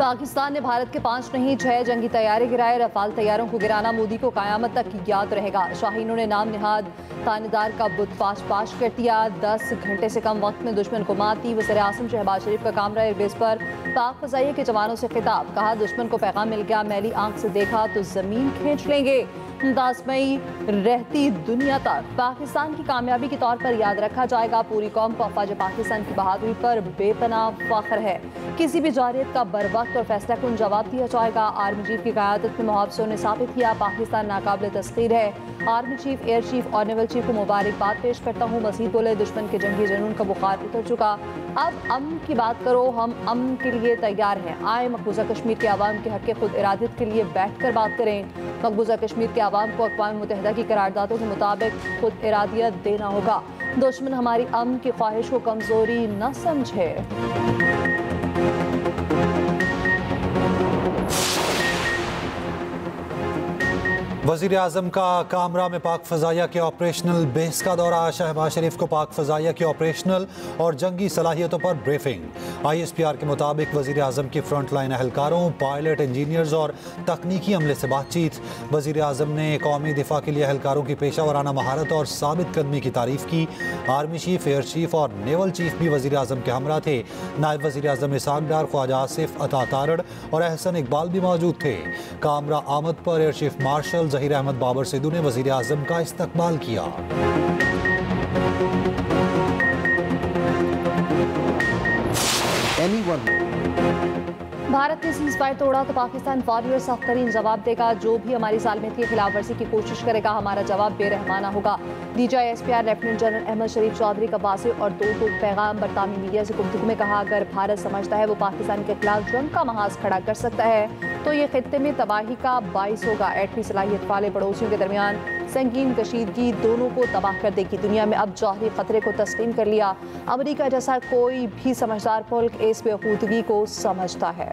पाकिस्तान ने भारत के 5 नहीं 6 जंगी तैयारे गिराए। रफाल तैयारों को गिराना मोदी को कयामत तक याद रहेगा। शाहीनों ने नाम निहाद थानेदार का बुत पाश कर दिया। 10 घंटे से कम वक्त में दुश्मन को मात दी। वज़ीर आज़म शहबाज शरीफ का कामरा एयरबेस पर पाक फ़ज़ाइया के जवानों से खिताब। कहा, दुश्मन को पैगाम मिल गया, मैली आंख से देखा तो ज़मीन खींच लेंगे। 10 मई रहती दुनिया तक पाकिस्तान की कामयाबी के तौर पर याद रखा जाएगा। पूरी कौम को अफवाज पाकिस्तान की बहादुरी पर बेपनाह फख्र है। किसी भी जारियत का बर वक्त और फैसला कुन जवाब दिया जाएगा। आर्मी चीफ की क़यादत में मुहावसों ने साबित किया पाकिस्तान नाकाबिल तस्खीर है। आर्मी चीफ, एयर चीफ और नेवल चीफ को मुबारकबाद पेश करता हूँ। मजीद बोले, दुश्मन के जंगी जुनून का बुखार उतर चुका। अब अमन की बात करो, हम अमन के लिए तैयार हैं। आए मकबूजा कश्मीर के अवाम के हक़ के खुद इरादत के लिए बैठ कर बात करें। मकबूजा कश्मीर के अवाम को अक़वाम मुत्तहिदा की करारदादों के मुताबिक खुद इरादियत देना होगा। दुश्मन हमारी अमन की ख्वाहिश को कमज़ोरी न समझे। वज़ीर आज़म का कामरा में पाक फ़ज़ाइया के ऑपरेशनल बेस का दौरा। शहबाज शरीफ को पाक फ़ज़ाइया की ऑपरेशनल और जंगी सलाहियतों पर ब्रीफिंग। ISPR के मुताबिक वज़ीर आज़म की फ्रंट लाइन एहलकारों, पायलट, इंजीनियर्स और तकनीकी अमले से बातचीत। वज़ीर आज़म ने कौमी दिफा के लिए एहलकारों की पेशा वराना महारत और साबित कदमी की तारीफ़ की। आर्मी चीफ, एयर चीफ और नेवल चीफ भी वज़ीर आज़म के हमरा थे। नायब वज़ीर आज़म इसहाक डार, ख्वाजा आसिफ, अता तारड़ और एहसन इकबाल भी मौजूद थे। कामरा आमद पर air chief marshal Zaheer Ahmed Babar Sidhu ने वज़ीर आज़म का इस्तकबाल किया। भारत ने सीज फायर तोड़ा तो पाकिस्तान फौरी और सख्त तरीन जवाब देगा। जो भी हमारी सालमियत की खिलाफ वर्जी की कोशिश करेगा, हमारा जवाब बेरहमाना होगा। DGI ISPR lieutenant general Ahmed Sharif Chaudhry का वाज़ेह और दो टूक पैगाम बरतानी मीडिया से गुफ्तगू में कहा, अगर भारत समझता है वो पाकिस्तान के खिलाफ जंग का महाज खड़ा कर सकता है तो ये खित्ते में तबाही का बाइस होगा। एटमी सलाहियत वाले पड़ोसियों के दरमियान संगीन कशीदगी दोनों को तबाह कर देगी। दुनिया में अब जौहरी खतरे को तस्लीम कर लिया। अमेरिका जैसा कोई भी समझदार मुल्क इस बेखूदगी को समझता है।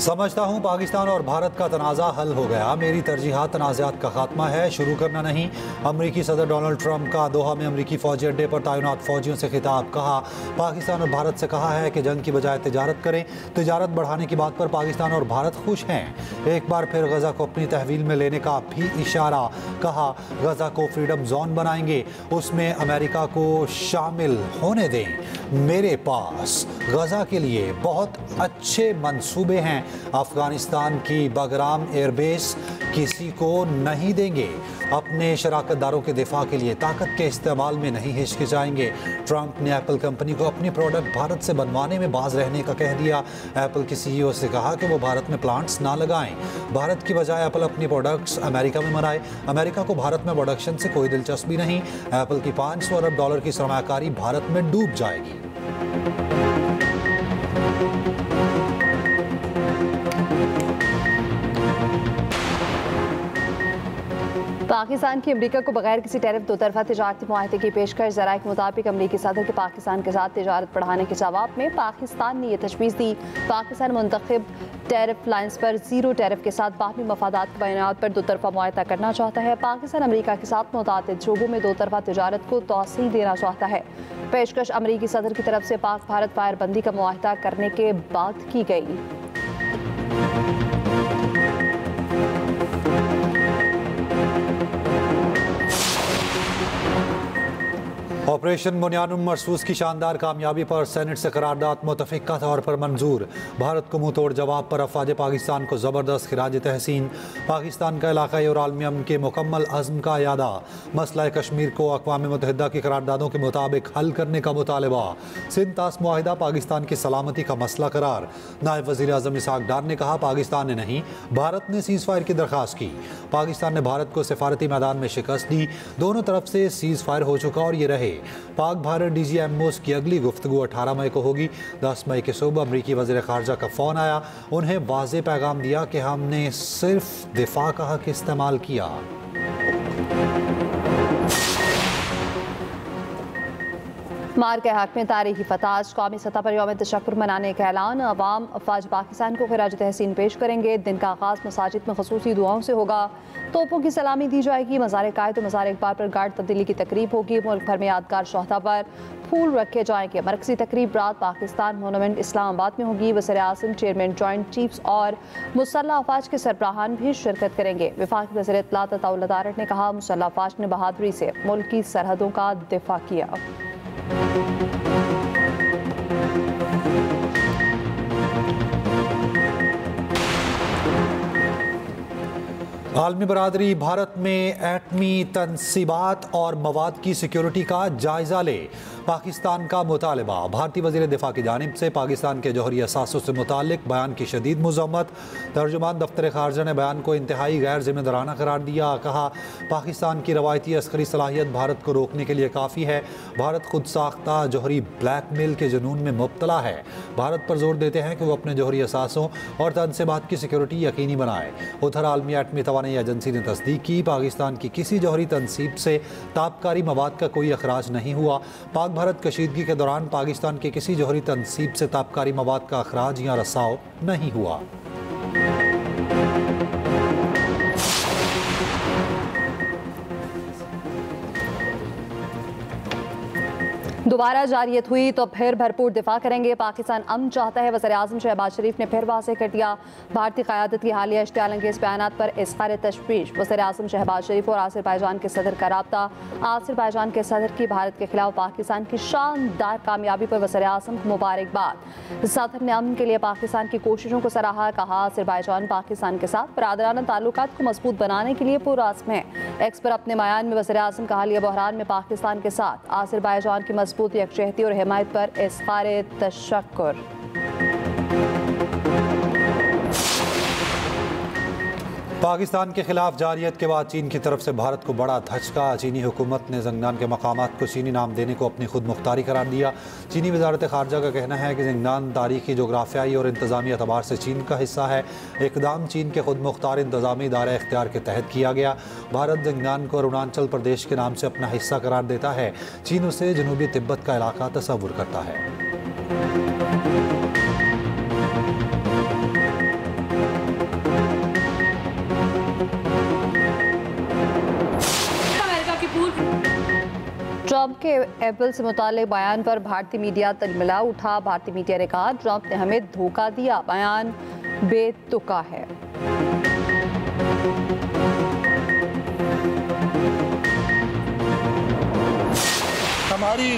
समझता हूँ पाकिस्तान और भारत का तनाज़ा हल हो गया। मेरी तरजीहात तनाज़ात का खात्मा है, शुरू करना नहीं। अमरीकी सदर डोनाल्ड ट्रंप का दोहा में अमरीकी फौजी अड्डे पर तैनात फौजियों से खिताब। कहा, पाकिस्तान और भारत से कहा है कि जंग की बजाय तिजारत करें। तिजारत बढ़ाने की बात पर पाकिस्तान और भारत खुश हैं। एक बार फिर गजा को अपनी तहवील में लेने का भी इशारा। कहा, गजा को फ्रीडम जोन बनाएंगे, उसमें अमेरिका को शामिल होने दें। मेरे पास गजा के लिए बहुत अच्छे मंसूबे हैं। अफगानिस्तान की बगराम एयरबेस किसी को नहीं देंगे। अपने शराकतदारों के दिफा के लिए ताकत के इस्तेमाल में नहीं हिचकिचाएंगे। ट्रंप ने एप्पल कंपनी को अपनी प्रोडक्ट भारत से बनवाने में बाज रहने का कह दिया। एप्पल की CEO से कहा कि वो भारत में प्लांट्स ना लगाएं। भारत की बजाय एप्पल अपनी प्रोडक्ट्स अमेरिका में बनाए। अमेरिका को भारत में प्रोडक्शन से कोई दिलचस्पी नहीं। एप्पल की $500 अरब की सरमायाकारी भारत में डूब जाएगी। पाकिस्तान की अमेरिका को बगैर किसी टैरिफ दो तरफा तिजारती मुआहदे की पेशकश। ज़राए के मुताबिक अमरीकी सदर के पाकिस्तान के साथ तिजारत बढ़ाने के जवाब में पाकिस्तान ने यह तजवीज़ दी, पाकिस्तान मुंतखब टैरिफ लाइन्स पर जीरो टैरिफ के साथ बाहमी मफादात की बुनियाद पर दो तरफा मुआहदा करना चाहता है। पाकिस्तान अमरीका के साथ मुतादिद शोबों में दो तरफा तिजारत को तौसीह देना चाहता है। पेशकश अमरीकी सदर की तरफ से पाक भारत फायरबंदी का मुआहदा करने के बाद की गई। ऑपरेशन बुनियानुम मरसूस की शानदार कामयाबी पर सेनेट से करारदाद मुतफ़िक़ा तौर पर मंजूर। भारत को मुंह तोड़ जवाब पर अफवाज पाकिस्तान को ज़बरदस्त खिराज तहसीन। पाकिस्तान का इलाक़ाई और आलमी अमन के मुकम्मल अज़्म का यादा। मसला कश्मीर को अक़वाम मुत्तहिदा की करारदादों के मुताबिक हल करने का मुतालबा। सिंध तास मुआहिदा पाकिस्तान की सलामती का मसला करार। नायब वज़ीर आज़म इसहाक डार ने कहा, पाकिस्तान ने नहीं, भारत ने सीज़ फायर की दरख्वास्त की। पाकिस्तान ने भारत को सिफारती मैदान में शिकस्त दी। दोनों तरफ से सीज़ फायर हो चुका और ये रहे। पाक भारत DGMOs की अगली गुफ्तगू 18 मई को होगी। 10 मई के सुबह अमरीकी वज़ीर ख़ारजा का फ़ोन आया। उन्हें वाज़ेह पैगाम दिया कि हमने सिर्फ दिफा का हक इस्तेमाल किया। मार के हक में तारीखी फतह, कौमी सतह पर यौम तशक्कुर मनाने का ऐलान। अवाम अफवाज पाकिस्तान को खिराज तहसीन पेश करेंगे। दिन का आगाज़ मसाजिद में खसूसी दुआओं से होगा। तोपों की सलामी दी जाएगी। मज़ार कायद और मज़ार इकबाल पर गार्ड तब्दीली की तकरीब होगी। मुल्क भर में यादगार शोहदा पर फूल रखे जाएंगे। मरकजी तकरीब रात पाकिस्तान मोनूमेंट इस्लामाबाद में होगी। वज़ीर-ए-आज़म, चेयरमैन जॉइंट चीफ्स और मुसल्लह अफवाज के सरबराहान भी शिरकत करेंगे। वफाकी वज़ीर इत्तलात अताउल्लाह दारट ने कहा, मुसल्लह अफवाज ने बहादुरी से मुल्क की सरहदों का दिफा किया। आलमी बरादरी भारत में एटमी तनसीबात और मवाद की सिक्योरिटी का जायजा ले, पाकिस्तान का मुतालबा। भारतीय वज़ीर दिफा की जानिब से पाकिस्तान के जौहरी असासों से मुतालिक बयान की शदीद मज़म्मत। तर्जुमान दफ्तर खारजा ने बयान को इंतहाई गैर जिम्मेदाराना करार दिया। कहा, पाकिस्तान की रवायती अस्करी सलाहियत भारत को रोकने के लिए काफ़ी है। भारत खुद साख्ता जौहरी ब्लैकमेल के जुनून में मुब्तला है। भारत पर जोर देते हैं कि वो अपने जौहरी असासों और तनसीबात की सिक्योरिटी यकीनी बनाए। उधर आलमी एटमी तवानाई एजेंसी ने तस्दीक की, पाकिस्तान की किसी जौहरी तनसीब से ताबकारी मवाद का कोई अखराज नहीं हुआ। पाक भारत कशीदगी के दौरान पाकिस्तान के किसी जौहरी तनसीब से ताबकारी मवाद का अखराज या रसाव नहीं हुआ। दोबारा जारियत हुई तो फिर भरपूर दिफा करेंगे। पाकिस्तान अमन चाहता है, वज़ीर-ए-आज़म शहबाज शरीफ ने फिर वाज़ेह कर दिया। भारतीय क़यादत की हालिया इश्तियाल अंगेज़ बयानात पर इज़हार तशवीश। वज़ीर-ए-आज़म शहबाज शरीफ और आज़रबाईजान के सदर का रब्ता। आज़रबाईजान के सदर की भारत के खिलाफ पाकिस्तान की शानदार कामयाबी पर वज़ीर-ए-आज़म को मुबारकबाद। सदर ने अमन के लिए पाकिस्तान की कोशिशों को सराहा। कहा, आज़रबाईजान पाकिस्तान के साथ बरादराना ताल्लुकात को मजबूत बनाने के लिए पुरअज़्म है। एक्स पर अपने बयान में वज़ीर-ए-आज़म का हालिया बहरान में पाकिस्तान के साथ आज़रबाईजान की मजबूत यकजहती और हिमायत पर इज़हार तशक्कुर। पाकिस्तान के खिलाफ जारियत के बाद चीन की तरफ से भारत को बड़ा धचका। चीनी हुकूमत ने ज़ंगनान के मकामात को चीनी नाम देने को अपनी खुद मुख्तारी करार दिया। चीनी वजारत खारजा का कहना है कि ज़ंगनान तारीखी, जोग्राफियाई और इंतज़ामी एतबार से चीन का हिस्सा है। इक़दाम चीन के खुद मुख्तार इंतज़ामी दायरा इख्तियार के तहत किया गया। भारत ज़ंगनान को अरुणाचल प्रदेश के नाम से अपना हिस्सा करार देता है। चीन उसे जनूबी तिब्बत का इलाका तस्वुर करता है। ट्रंप के एप्पल से मुताल्लिक बयान पर भारतीय मीडिया तिलमिला उठा। भारतीय मीडिया ने कहा, ट्रंप ने हमें धोखा दिया, बयान बेतुका है। हमारी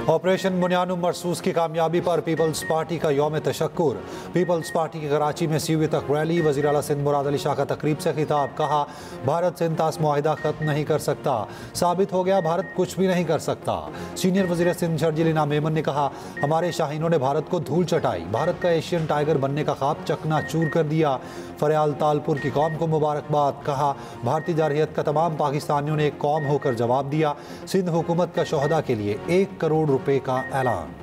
ऑपरेशन बुनियाद मरसूस की कामयाबी पर पीपल्स पार्टी का यौम तशक्कुर। पीपल्स पार्टी की कराची में सीवी तक रैली। वज़ीर आला सिंध मुराद अली शाह का तकरीब से खिताब। कहा, भारत से इंतास मुआहिदा ख़त्म नहीं कर सकता। साबित हो गया भारत कुछ भी नहीं कर सकता। सीनियर वज़ीर सिंध शर्जील इनाम मेमन ने कहा, हमारे शाहीनों ने भारत को धूल चटाई, भारत का एशियन टाइगर बनने का ख्वाब चकनाचूर कर दिया। फरियाल तालपुर की कौम को मुबारकबाद। कहा, भारतीय जारहियत का तमाम पाकिस्तानियों ने एक कौम होकर जवाब दिया। सिंध हुकूमत का शोहदा के लिए 1 करोड़ रुपए का ऐलान।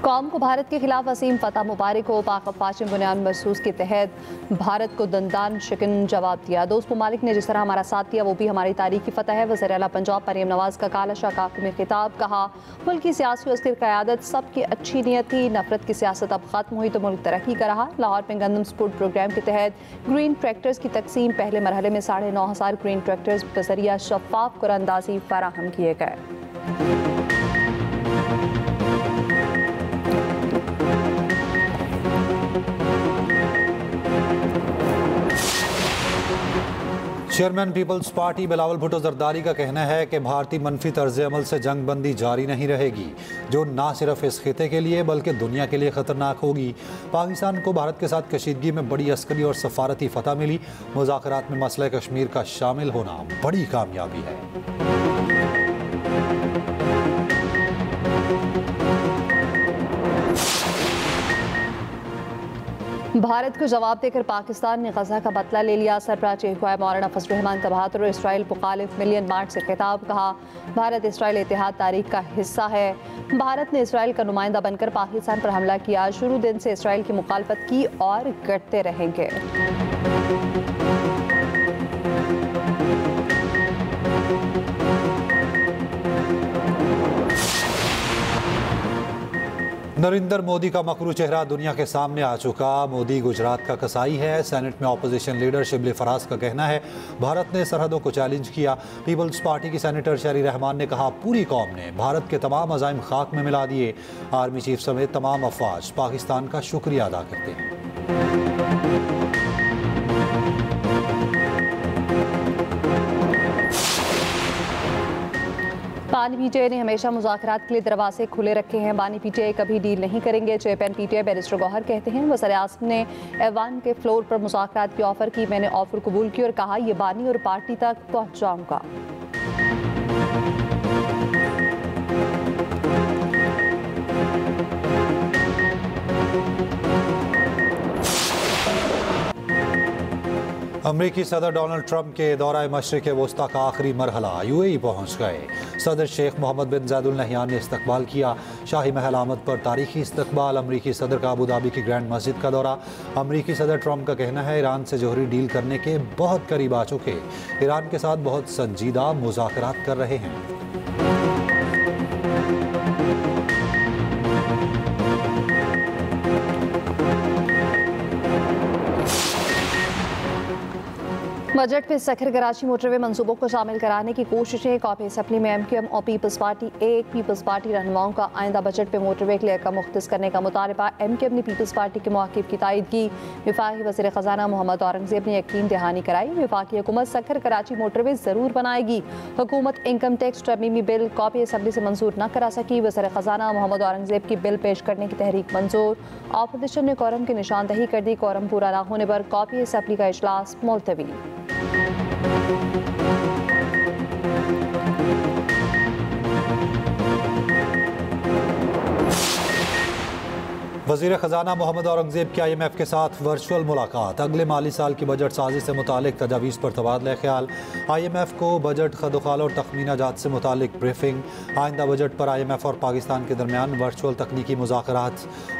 कौम को भारत के खिलाफ वसीम फतह मुबारक हो। पाक अफवाज बुनियाद मरसूस के तहत भारत को दंदान शिकन जवाब दिया। दोस्त ममालिक ने जिस तरह हमारा साथ दिया वो भी हमारी तारीखी फतह है। वज़ीर आला पंजाब मरियम नवाज का काला शाह काकू में खिताब। कहा, मुल्क की सियासी और अस्थिर क़यादत सबकी अच्छी नीयत थी। नफरत की सियासत अब खत्म हुई तो मुल्क तरक्की कर रहा। लाहौर में गंदम सपोर्ट प्रोग्राम के तहत ग्रीन ट्रैक्टर्स की तकसीम। पहले मरहले में 9,500 ग्रीन ट्रैक्टर्स बज़रिया शफाफ कुरानंदाजी फराहम किए गए। Chairman Peoples Party Bilawal Bhutto Zardari का कहना है कि भारतीय मनफी तर्ज अमल से जंग बंदी जारी नहीं रहेगी, जो ना सिर्फ इस खिते के लिए बल्कि दुनिया के लिए ख़तरनाक होगी। पाकिस्तान को भारत के साथ कशीदगी में बड़ी अस्करी और सफारती फतह मिली। मुज़ाकरात में मसला कश्मीर का शामिल होना बड़ी कामयाबी है। भारत को जवाब देकर पाकिस्तान ने गजा का बदला ले लिया। सरबराह चीफ मौलाना फजल रहमान तबहातुर और इसराइल मुखालिफ मिलियन मार्च से खिताब। कहा, भारत इसराइल इत्तेहाद तारीख का हिस्सा है। भारत ने इसराइल का नुमाइंदा बनकर पाकिस्तान पर हमला किया। शुरू दिन से इसराइल की मुखालफत की और करते रहेंगे। नरेंद्र मोदी का मकरू चेहरा दुनिया के सामने आ चुका। मोदी गुजरात का कसाई है। सेनेट में ऑपोजिशन लीडर शिबली फराज का कहना है भारत ने सरहदों को चैलेंज किया। पीपल्स पार्टी की सेनेटर शेरी रहमान ने कहा पूरी कौम ने भारत के तमाम अज़ाइम खाक में मिला दिए। आर्मी चीफ समेत तमाम अफवाज पाकिस्तान का शुक्रिया अदा करते हैं। बानी पीटीआई ने हमेशा मुज़ाकरात के लिए दरवाजे खुले रखे हैं। बानी पीटीआई कभी डील नहीं करेंगे। चेयरमैन पीटीआई बैरिस्टर गौहर कहते हैं वज़ीर आज़म ने ऐवान के फ्लोर पर मुज़ाकरात की ऑफ़र की। मैंने ऑफ़र कबूल की और कहा ये बानी और पार्टी तक पहुँचाऊँगा। अमरीकी सदर डोनाल्ड ट्रंप के दौरा मशरिक़ वस्ता का आखिरी मरहला यूएई पहुँच गए। सदर शेख मोहम्मद बिन ज़ायद अल नहयान ने इस्तकबाल किया। शाही महल आमद पर तारीखी इस्तकबाल। अमरीकी सदर का अबू धाबी की ग्रैंड मस्जिद का दौरा। अमरीकी सदर ट्रंप का कहना है ईरान से जौहरी डील करने के बहुत करीब आ चुके। ईरान के साथ बहुत संजीदा मुज़ाकरात कर रहे हैं। बजट में सखर कराची मोटरवे मंसूबों को शामिल कराने की कोशिशें। कौमी असम्बली में एमक्यूएम और पीपल्स पार्टी पीपल्स पार्टी रहनुमाओं का आइंदा बजट में मोटरवे के लिए रकम मुख्तस करने का मुतालबा। एमक्यूएम ने पीपल्स पार्टी के मौक़िफ़ की तायद की। वफाकी वज़ीर ख़जाना मोहम्मद औरंगज़ेब ने यकीन दहानी कराई वफाकी हुकूमत सखर कराची मोटरवे ज़रूर बनाएगी। हुकूमत इनकम टैक्स तरमीमी बिल कौमी असम्बली से मंजूर न करा सकी। वज़ीर ख़जाना मोहम्मद औरंगज़ेब की बिल पेश करने की तहरीक मंजूर। अपोजिशन ने कोरम की निशानदही कर दी। कोरम पूरा न होने पर कौमी असम्बली का इजलास मुलतवी। वज़ीर ख़जाना मोहम्मद औरंगज़ेब की IMF के साथ वर्चुअल मुलाकात। अगले माली साल की बजट साजी से मुतालिक तजावीज़ पर तबादला ख्याल। IMF को बजट खदोखाल और तखमीना जात से मुतालिक ब्रीफिंग। आइंदा बजट पर IMF और पाकिस्तान के दरमियान वर्चुअल तकनीकी मुज़ाकरात।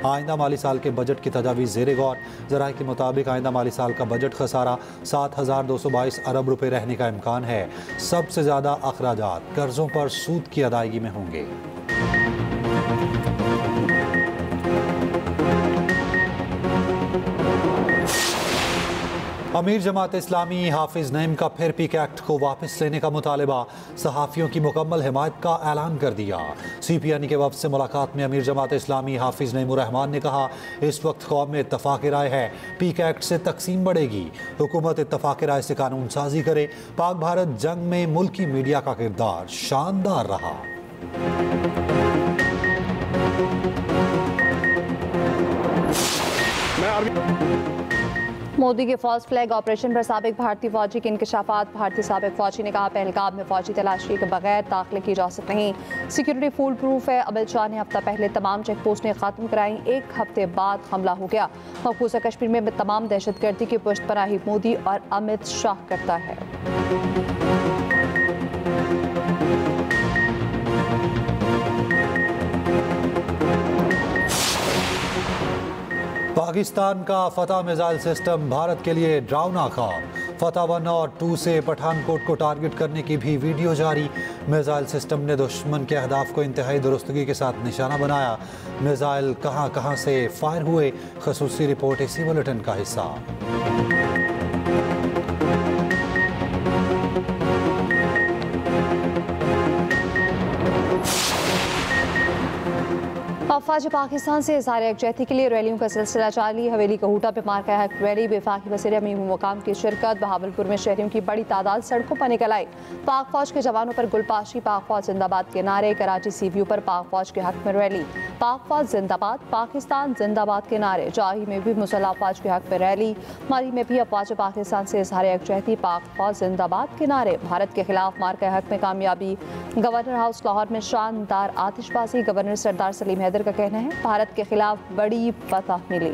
आइंदा माली साल के बजट की तजावीज़ ज़ेर गौर। ज़राए के मुताबिक आइंदा माली साल का बजट खसारा 7,222 अरब रुपये रहने का इम्कान है। सबसे ज़्यादा अखराजात कर्ज़ों पर सूद की अदायगी में होंगे। अमीर जमात इस्लामी हाफिज़ नईम का फिर पीक एक्ट को वापस लेने का मुतालबा। सहाफ़ियों की मुकम्मल हिमायत का ऐलान कर दिया। CPN के वफ़द से मुलाकात में अमीर जमात इस्लामी हाफिज़ नईम रहमान ने कहा इस वक्त कौम में इत्तफ़ाक़ राय है। पीक एक्ट से तकसीम बढ़ेगी। हुकूमत इत्तफ़ाक़ राय से कानून साजी करे। पाक भारत जंग में मुल्की मीडिया का किरदार शानदार रहा। मोदी के फॉल्स फ्लैग ऑपरेशन पर साबिक भारतीय फौजी के इंकशाफात। भारतीय साबिक फौजी ने कहा पहलगाम में फौजी तलाशी के बगैर दाखिले की इजाज़त नहीं। सिक्योरिटी फुल प्रूफ है। अमित शाह ने हफ्ता पहले तमाम चेक पोस्टें खत्म कराई। एक हफ्ते बाद हमला हो गया। मकबूजा कश्मीर में तमाम दहशतगर्दी की पुश्तपनाही मोदी और अमित शाह करता है। पाकिस्तान का फतह मिसाइल सिस्टम भारत के लिए डरावना ख्वाब। फतह 1 और 2 से पठानकोट को टारगेट करने की भी वीडियो जारी। मिसाइल सिस्टम ने दुश्मन के अहदाफ को इंतहाई दुरुस्तगी के साथ निशाना बनाया। मिसाइल कहां कहां से फायर हुए, खसूसी रिपोर्ट इसी बुलेटिन का हिस्सा। अफवाज पाकिस्तान से इज़हार यकजहती के लिए रैलियों का सिलसिला जारी। हवेली कहूटा पे मार्का हक रैली। वफाकी वज़ीर अमीर मुकाम की शिरकत। बहावलपुर में शहरियों की बड़ी तादाद सड़कों पर निकल आई। पाक फौज के जवानों पर गुलपाशी। पाक फौज जिंदाबाद के नारे। कराची सीव्यू पर पाक फौज के हक में रैली। पाक फौज जिंदाबाद, पाकिस्तान जिंदाबाद के नारे। जाही में भी मुसल्लह अफवाज के हक में रैली। माली में भी अफवाज पाकिस्तान से इज़हार यकजहती। पाक फौज जिंदाबाद के नारे। भारत के खिलाफ मार्का हक में कामयाबी। गवर्नर हाउस लाहौर में शानदार आतिशबाजी। गवर्नर सरदार सलीम हैदर का कहना है भारत के खिलाफ बड़ी फतह मिली।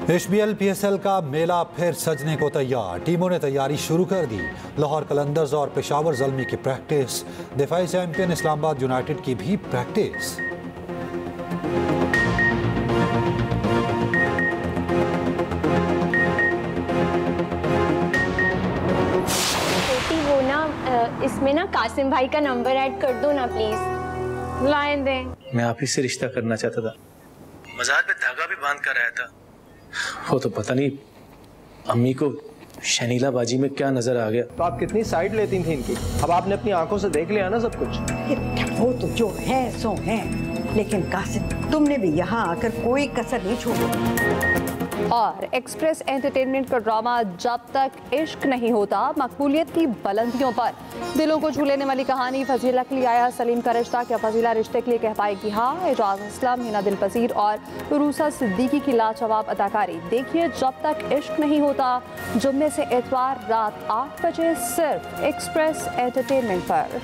HBL PSL का मेला फिर सजने को तैयार, टीमों ने तैयारी शुरू कर दी। लाहौर कलंदर्स और पेशावर ज़ल्मी की प्रैक्टिस, दिफाई चैंपियन इस्लामाबाद यूनाइटेड की भी प्रैक्टिस। वो ना इसमें ना कासिम भाई का नंबर ऐड कर दो ना प्लीज। लाइन दें। मैं आप ही से रिश्ता करना चाहता था, मज़ार पे धागा भी बांध कर आया था। वो तो पता नहीं अम्मी को शनीला बाजी में क्या नजर आ गया। तो आप कितनी साइड लेती थी इनकी, अब आपने अपनी आंखों से देख लिया ना सब कुछ। वो तो जो है सो है, लेकिन कासिम तुमने भी यहाँ आकर कोई कसर नहीं छोड़ी। और एक्सप्रेस एंटरटेनमेंट का ड्रामा जब तक इश्क नहीं होता मकबूलियत की बुलंदियों पर, दिलों को छू लेने वाली कहानी फजीला के लिए आया सलीम का रिश्ता। क्या फजीला रिश्ते के लिए कह पाएगी हाँ? एजाज असलम, हिना दिलपजीर और रूसा सिद्दीकी की लाजवाब अदाकारी देखिए जब तक इश्क नहीं होता, जुम्मे से इतवार रात 8 बजे सिर्फ एक्सप्रेस एंटरटेनमेंट पर।